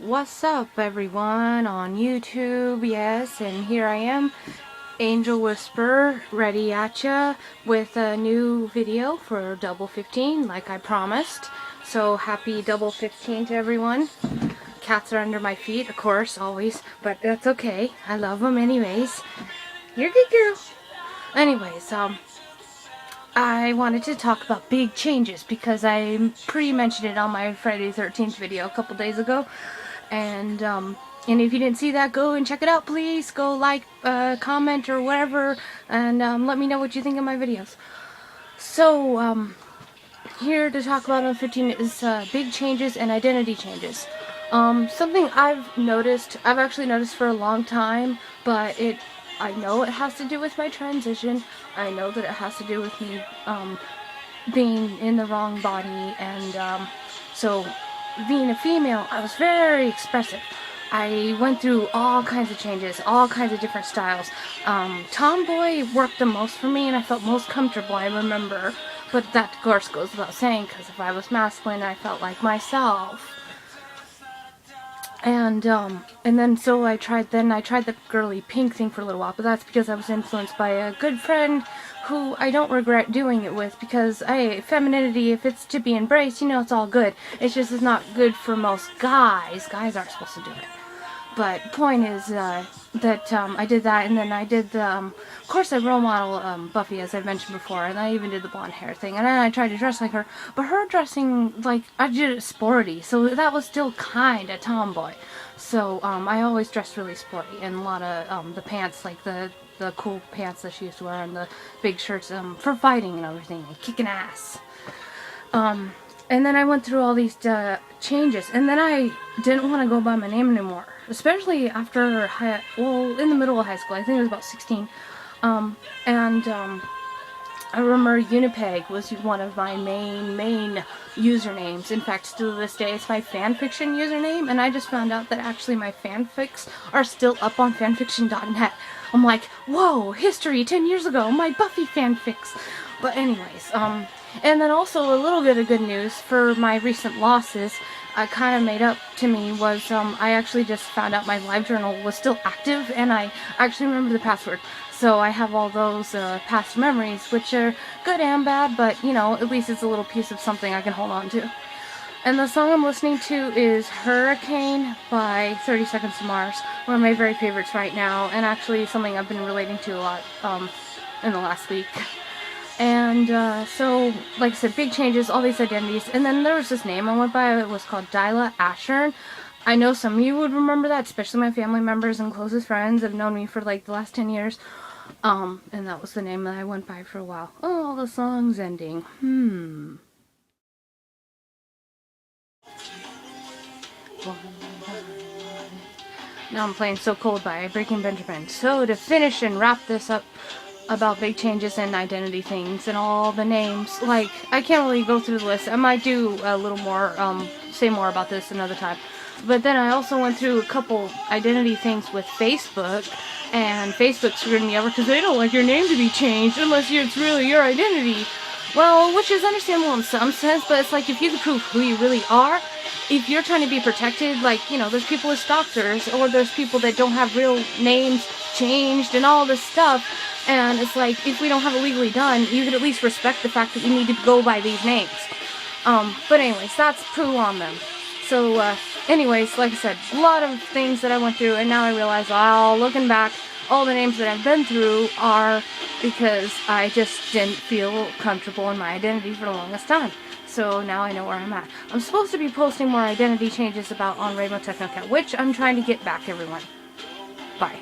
What's up, everyone on YouTube? Yes, and here I am, AngelWhisper, ready at ya with a new video for double 15 like I promised. So happy double 15 to everyone. Cats are under my feet, of course, always, but that's okay. I love them anyways. You're a good girl. Anyways, I wanted to talk about big changes because I pre-mentioned it on my Friday the 13th video a couple days ago. And if you didn't see that, go and check it out, please. Go like, comment, or whatever, and let me know what you think of my videos. So, here to talk about on 15 is big changes and identity changes. Something I've actually noticed for a long time, but I know it has to do with my transition. I know that it has to do with me being in the wrong body, and so being a female, I was very expressive. I went through all kinds of changes, all kinds of different styles. Tomboy worked the most for me, and I felt most comfortable, I remember. But that, of course, goes without saying, because if I was masculine, I felt like myself. And then so I tried the girly pink thing for a little while, but that's because I was influenced by a good friend who I don't regret doing it with, because femininity, if it's to be embraced, it's all good. It's just it's not good for most guys. Guys aren't supposed to do it. But point is that I did that, and then I did of course I role model Buffy, as I've mentioned before, and I even did the blonde hair thing, and then I tried to dress like her, but her dressing, like, I did it sporty, so that was still kinda tomboy. So I always dressed really sporty, and a lot of the pants, like the cool pants that she used to wear, and the big shirts for fighting and everything, and kicking ass. And then I went through all these changes, and then I didn't want to go by my name anymore, especially after in the middle of high school. I think it was about 16. I remember Unipeg was one of my main usernames. In fact, still to this day, it's my fanfiction username, and I just found out that actually my fanfics are still up on fanfiction.net. I'm like, whoa, history 10 years ago, my Buffy fanfics. But anyways, and then also a little bit of good news for my recent losses. Kind of made up to me was I actually just found out my live journal was still active, and I actually remember the password. So I have all those past memories, which are good and bad, but at least it's a little piece of something I can hold on to. And the song I'm listening to is Hurricane by 30 Seconds to Mars, one of my very favorites right now, and actually something I've been relating to a lot in the last week. And so, like I said, big changes, all these identities. And then there was this name I went by. It was called Dyla Ashern. I know some of you would remember that, especially my family members and closest friends have known me for like the last 10 years. And that was the name that I went by for a while. Oh, the song's ending. Now I'm playing So Cold by Breaking Benjamin. So to finish and wrap this up about big changes and identity things and all the names, like, I can't really go through the list. I might do a little more, say more about this another time. But then I also went through a couple identity things with Facebook, and Facebook screwed me over because they don't like your name to be changed unless it's really your identity. Well, which is understandable in some sense, but it's like, if you can prove who you really are, if you're trying to be protected, like, there's people with stalkers, or there's people that don't have real names changed and all this stuff, and it's like, if we don't have it legally done, you could at least respect the fact that you need to go by these names. But anyways, that's poo on them. So, anyways, like I said, a lot of things that I went through, and now I realize, looking back, all the names that I've been through are because I just didn't feel comfortable in my identity for the longest time. So now I know where I'm at. I'm supposed to be posting more identity changes about on Rainbow Technocat, which I'm trying to get back, everyone. Bye.